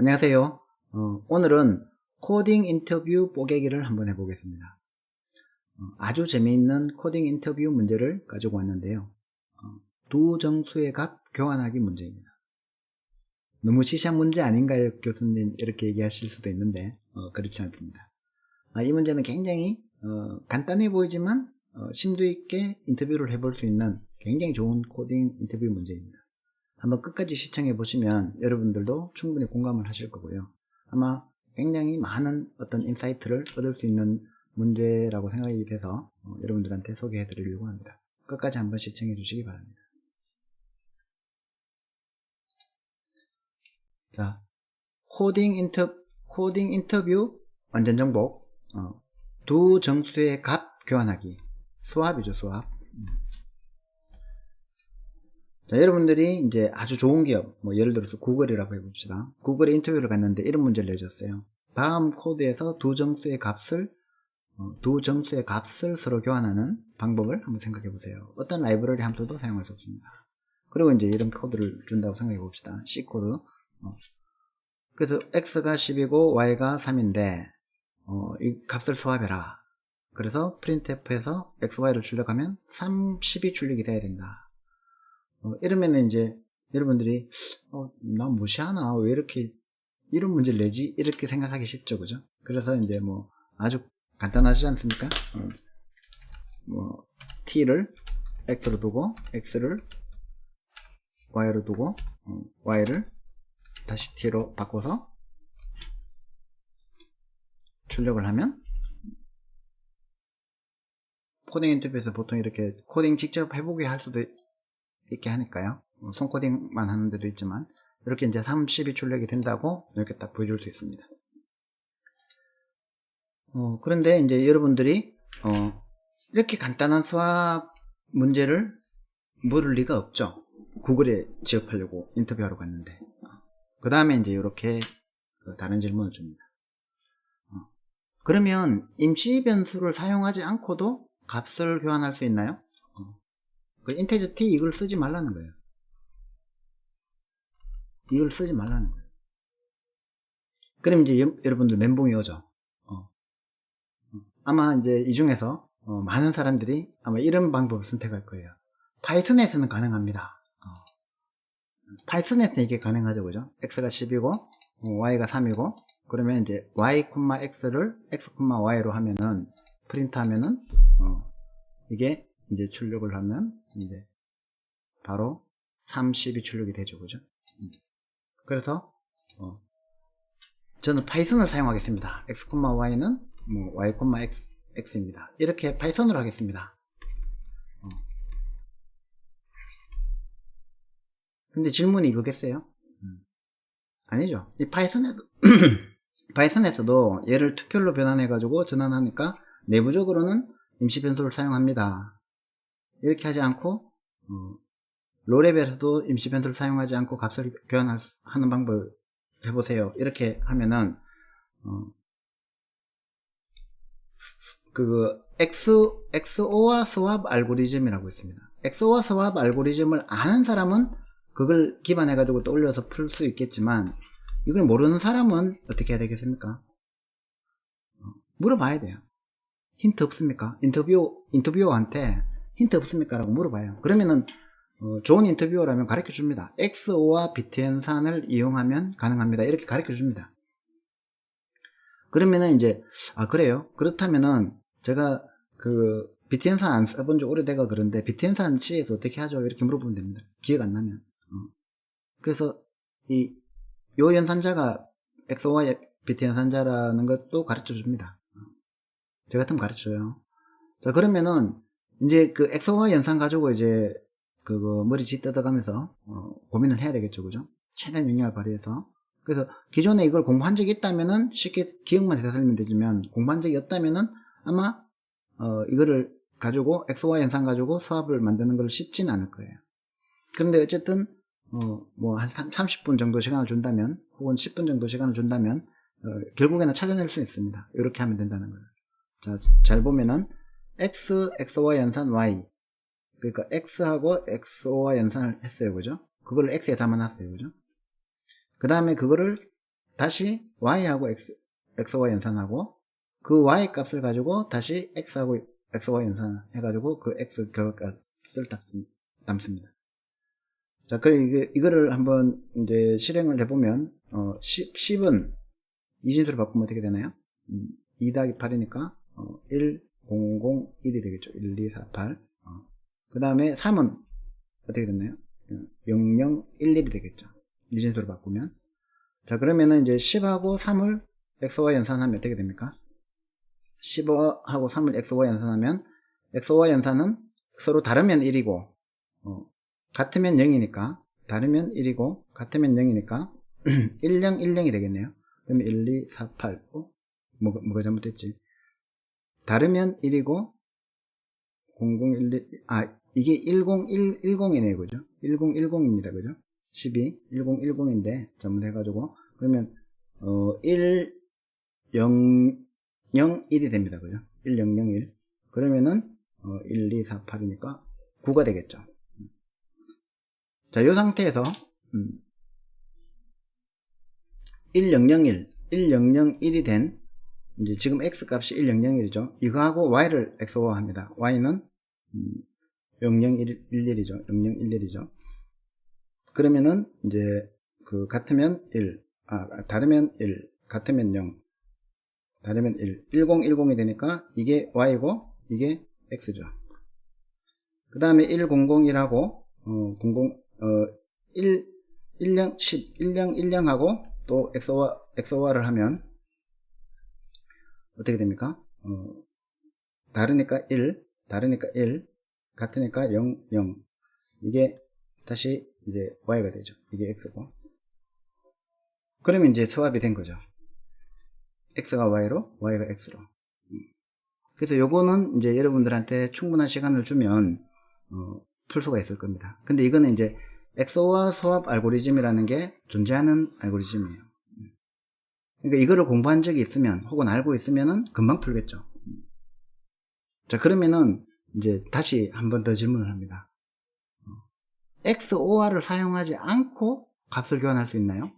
안녕하세요. 오늘은 코딩 인터뷰 뽀개기를 한번 해보겠습니다. 아주 재미있는 코딩 인터뷰 문제를 가지고 왔는데요. 두 정수의 값 교환하기 문제입니다. 너무 시시한 문제 아닌가요, 교수님? 이렇게 얘기하실 수도 있는데 그렇지 않습니다. 이 문제는 굉장히 간단해 보이지만 심도 있게 인터뷰를 해볼 수 있는 굉장히 좋은 코딩 인터뷰 문제입니다. 한번 끝까지 시청해 보시면 여러분들도 충분히 공감을 하실 거고요. 아마 굉장히 많은 어떤 인사이트를 얻을 수 있는 문제라고 생각이 돼서 여러분들한테 소개해 드리려고 합니다. 끝까지 한번 시청해 주시기 바랍니다. 자, 코딩 인터뷰 완전 정복. 두 정수의 값 교환하기. 수합이죠, 수합. 자, 여러분들이 이제 아주 좋은 기업, 예를 들어서 구글이라고 해봅시다. 구글에 인터뷰를 갔는데 이런 문제를 내줬어요. 다음 코드에서 두 정수의 값을 서로 교환하는 방법을 한번 생각해 보세요. 어떤 라이브러리 함수도 사용할 수 없습니다. 그리고 이제 이런 코드를 준다고 생각해 봅시다. C 코드. 그래서 x가 10이고 y가 3인데 이 값을 수합해라. 그래서 printf에서 x, y를 출력하면 30이 출력이 돼야 된다. 이러면은 이제 여러분들이 나 무시하나, 왜 이렇게 이런 문제를 내지, 이렇게 생각하기 쉽죠, 그죠? 그래서 이제 아주 간단하지 않습니까? t를 x로 두고 x를 y로 두고 y를 다시 t로 바꿔서 출력을 하면, 코딩 인터뷰에서 보통 이렇게 코딩 직접 해보게 할 수도 있게 하니까요. 손코딩만 하는 데도 있지만 이렇게 이제 30이 출력이 된다고 이렇게 딱 보여줄 수 있습니다. 그런데 이제 여러분들이 이렇게 간단한 수학 문제를 물을 리가 없죠. 구글에 취업하려고 인터뷰하러 갔는데 그 다음에 이제 이렇게 다른 질문을 줍니다. 그러면 임시 변수를 사용하지 않고도 값을 교환할 수 있나요? 그 인테저 t 이걸 쓰지 말라는 거예요. 이걸 쓰지 말라는 거예요. 그럼 이제 여러분들 멘붕이 오죠. 아마 이제 이 중에서 많은 사람들이 아마 이런 방법을 선택할 거예요. 파이썬에서는 가능합니다. 파이썬에서는 이게 가능하죠, 그죠? x가 10이고 y가 3이고 그러면 이제 y, x를 x, y로 하면은 프린트 하면은 이게 이제 출력을 하면 이제 바로 30이 출력이 되죠, 그죠? 그래서 저는 파이썬을 사용하겠습니다. x, y는 y, x입니다. 이렇게 파이썬으로 하겠습니다. 근데 질문이 이거겠어요? 아니죠. 이 파이썬에서도 얘를 투표로 변환해가지고 전환하니까 내부적으로는 임시 변수를 사용합니다. 이렇게 하지 않고 로레벨에서도 임시 변수를 사용하지 않고 값을 교환하는 방법을 해보세요. 이렇게 하면은 XOR 스왑 알고리즘이라고 있습니다. XOR 스왑 알고리즘을 아는 사람은 그걸 기반해 가지고 떠올려서 풀 수 있겠지만 이걸 모르는 사람은 어떻게 해야 되겠습니까? 물어봐야 돼요. 힌트 없습니까? 인터뷰어한테 힌트 없습니까? 라고 물어봐요. 그러면은 좋은 인터뷰어라면 가르쳐 줍니다. XOR 비트엔산을 이용하면 가능합니다. 이렇게 가르쳐 줍니다. 그러면은 이제 그래요? 그렇다면은 제가 비트엔산 안 써본 지 오래돼가 그런데 비트엔산 C에서 어떻게 하죠? 이렇게 물어보면 됩니다. 기억 안 나면. 그래서 요 연산자가 XOR 비트엔산자라는 것도 가르쳐 줍니다. 저 같으면 가르쳐 줘요. 자, 그러면은 이제 그 XOR 연산 가지고 이제 머리 뜯어가면서 고민을 해야 되겠죠, 그죠? 최대한 영향을 발휘해서. 그래서 기존에 이걸 공부한 적이 있다면은 쉽게 기억만 되살리면 되지만 공부한 적이 없다면은 아마 이거를 가지고 XOR 연산 가지고 수합을 만드는 걸 쉽지는 않을 거예요. 그런데 어쨌든 한 30분 정도 시간을 준다면 혹은 10분 정도 시간을 준다면 결국에는 찾아낼 수 있습니다. 이렇게 하면 된다는 거예요. 자, 잘 보면은 X, XOR 연산 Y, 그러니까 X하고 XOR 연산을 했어요, 그죠? 그걸 X에 담아놨어요, 그죠? 그 다음에 그거를 다시 y하고 x와 연산하고 그 y 값을 가지고 다시 x하고 x와 연산해가지고 그 x 결과값을 담습니다. 자, 그래 이거를 한번 이제 실행을 해보면 10은 이진수로 바꾸면 어떻게 되나요? 2 더하기 8이니까 1, 0, 0, 1이 되겠죠. 1, 2, 4, 8. 그 다음에 3은 어떻게 됐나요? 0, 0, 1, 1이 되겠죠. 이진수로 바꾸면. 자, 그러면은 이제 10하고 3을 x와 연산하면 어떻게 됩니까? 10하고 3을 x와 연산하면 x와 연산은 서로 다르면 1이고 같으면 0이니까 다르면 1이고 같으면 0이니까 1, 0, 1, 0이 되겠네요. 그러면 1, 2, 4, 8 뭐가 잘못됐지? 다르면 1이고 0, 0, 1, 2 이게 10, 10이네요. 그죠? 10, 10입니다. 그죠? 12, 10, 10인데 잘못해가지고 그러면 1, 0, 0, 1이 됩니다. 그죠? 1, 0, 0, 1 그러면은 1, 2, 4, 8이니까 9가 되겠죠. 자, 이 상태에서 1, 0, 0, 1, 1, 0, 0, 1이 된 이제 지금 x 값이 1, 0, 0, 1이죠. 이거하고 y를 x화 합니다. y는 0, 0, 1, 1이죠. 0, 0, 1, 1이죠. 그러면은 이제 그 같으면 1, 다르면 1, 같으면 0, 다르면 1, 10, 10이 되니까 이게 y고 이게 x죠. 그 다음에 1, 0, 1하고 1, 0, 10, 1, 0, 1, 0하고 또 x화를 하면 어떻게 됩니까? 다르니까 1, 같으니까 0, 0. 이게 다시 이제 y가 되죠. 이게 x고. 그러면 이제 수합이 된 거죠. x가 y로, y가 x로. 그래서 요거는 이제 여러분들한테 충분한 시간을 주면 풀 수가 있을 겁니다. 근데 이거는 이제 XOR 수합 알고리즘이라는 게 존재하는 알고리즘이에요. 그러니까 이거를 공부한 적이 있으면 혹은 알고 있으면은 금방 풀겠죠. 자, 그러면은 이제 다시 한 번 더 질문을 합니다. XOR을 사용하지 않고 값을 교환할 수 있나요?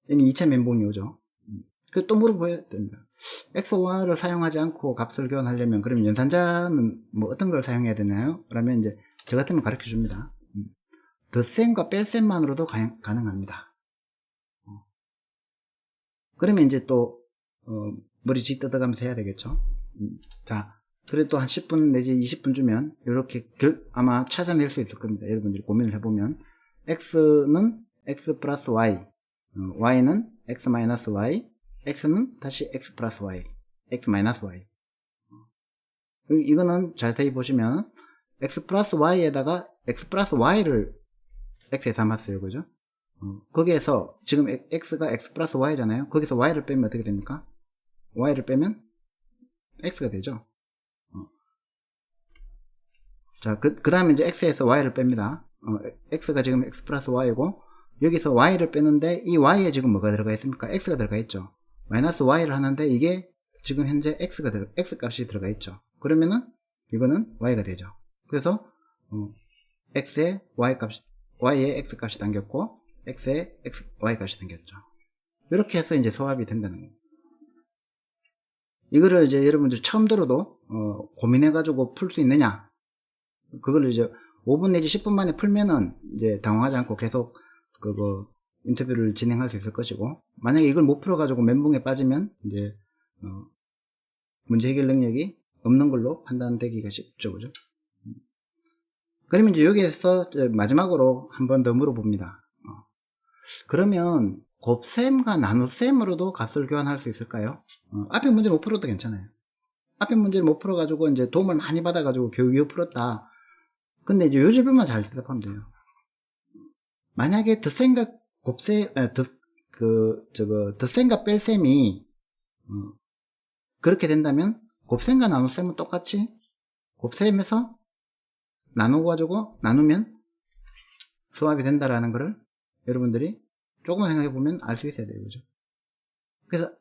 이미 2차 멘붕이 오죠. 또 물어봐야 됩니다. XOR을 사용하지 않고 값을 교환하려면 그럼 연산자는 뭐 어떤 걸 사용해야 되나요? 그러면 이제 저 같으면 가르쳐 줍니다. 덧셈과 뺄셈만으로도 가능합니다. 그러면 이제 또 머리 쥐뜯어가면서 해야 되겠죠. 자, 그래도 한 10분 내지 20분 주면 이렇게 아마 찾아낼 수 있을 겁니다. 여러분들이 고민을 해보면 x는 x 플러스 y, y는 x 마이너스 y, x는 다시 x 플러스 y, x 마이너스 y. 이거는 자세히 보시면 x 플러스 y에다가 x 플러스 y를 x에 담았어요. 그죠? 거기에서 지금 x가 x 플러스 y잖아요. 거기서 y를 빼면 어떻게 됩니까? y를 빼면 x가 되죠. 자, 그 다음에 이제 x에서 y를 뺍니다. x가 지금 x 플러스 y고 여기서 y를 빼는데 이 y에 지금 뭐가 들어가 있습니까? x가 들어가 있죠. 마이너스 y를 하는데 이게 지금 현재 x 값이 들어가 있죠. 그러면은 이거는 y가 되죠. 그래서 x에 y에 x 값이 담겼고 x에 y 값이 담겼죠. 이렇게 해서 이제 소합이 된다는 겁니다. 이거를 이제 여러분들이 처음 들어도 고민해가지고 풀 수 있느냐? 그걸 이제 5분 내지 10분 만에 풀면은 이제 당황하지 않고 계속 인터뷰를 진행할 수 있을 것이고, 만약에 이걸 못 풀어가지고 멘붕에 빠지면 이제 문제 해결 능력이 없는 걸로 판단되기가 쉽죠. 그죠? 그러면 이제 여기에서 마지막으로 한 번 더 물어봅니다. 그러면 곱셈과 나눗셈으로도 값을 교환할 수 있을까요? 앞에 문제 못 풀어도 괜찮아요. 앞에 문제를 못 풀어가지고 이제 도움을 많이 받아가지고 겨우 풀었다. 근데 이제 요 질문만 잘 대답하면 돼요. 만약에 덧셈과 덧셈과 뺄셈이 그렇게 된다면 곱셈과 나눗셈은 똑같이 곱셈에서 나누면 수합이 된다라는 거를 여러분들이 조금만 생각해보면 알 수 있어야 돼요. 그죠? 그래서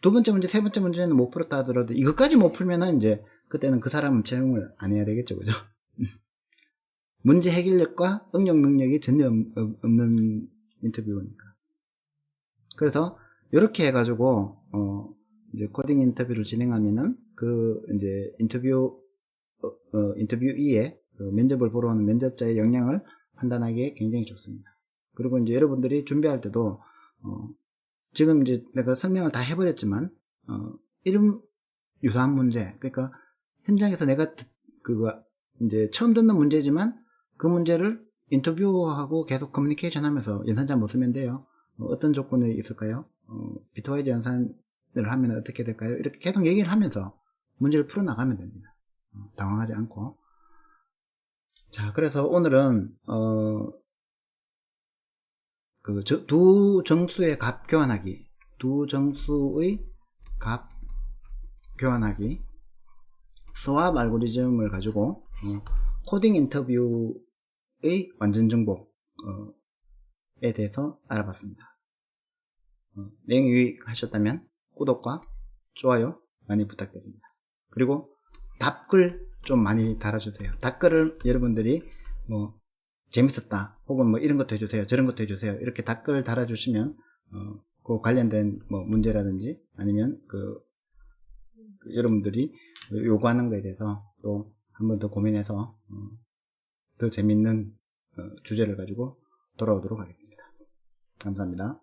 두 번째 문제, 세 번째 문제는 못 풀었다 하더라도 이것까지 못 풀면은 이제 그때는 그 사람은 채용을 안 해야 되겠죠. 그죠? 문제 해결력과 응용 능력이 전혀 없는 인터뷰니까. 그래서 이렇게 해가지고 이제 코딩 인터뷰를 진행하면은 그 이제 인터뷰이의 그 면접을 보러 오는 면접자의 역량을 판단하기에 굉장히 좋습니다. 그리고 이제 여러분들이 준비할 때도 지금 이제 내가 설명을 다 해버렸지만 이름 유사한 문제, 그러니까 현장에서 내가 그거 이제 처음 듣는 문제지만 그 문제를 인터뷰하고 계속 커뮤니케이션 하면서 연산자 뭐 쓰면 돼요. 어떤 조건이 있을까요? 비트와이즈 연산을 하면 어떻게 될까요? 이렇게 계속 얘기를 하면서 문제를 풀어나가면 됩니다. 당황하지 않고. 자, 그래서 오늘은 두 정수의 값 교환하기, 두 정수의 값 교환하기 스왑 알고리즘을 가지고 코딩 인터뷰의 완전 정보에 대해서 알아봤습니다. 내용이 유익하셨다면 구독과 좋아요 많이 부탁드립니다. 그리고 답글 좀 많이 달아주세요. 답글을 여러분들이 뭐 재밌었다 혹은 뭐 이런 것도 해주세요, 저런 것도 해주세요, 이렇게 답글 달아주시면 그 관련된 뭐 문제라든지 아니면 여러분들이 요구하는 거에 대해서 또 한 번 더 고민해서 더 재밌는 주제를 가지고 돌아오도록 하겠습니다. 감사합니다.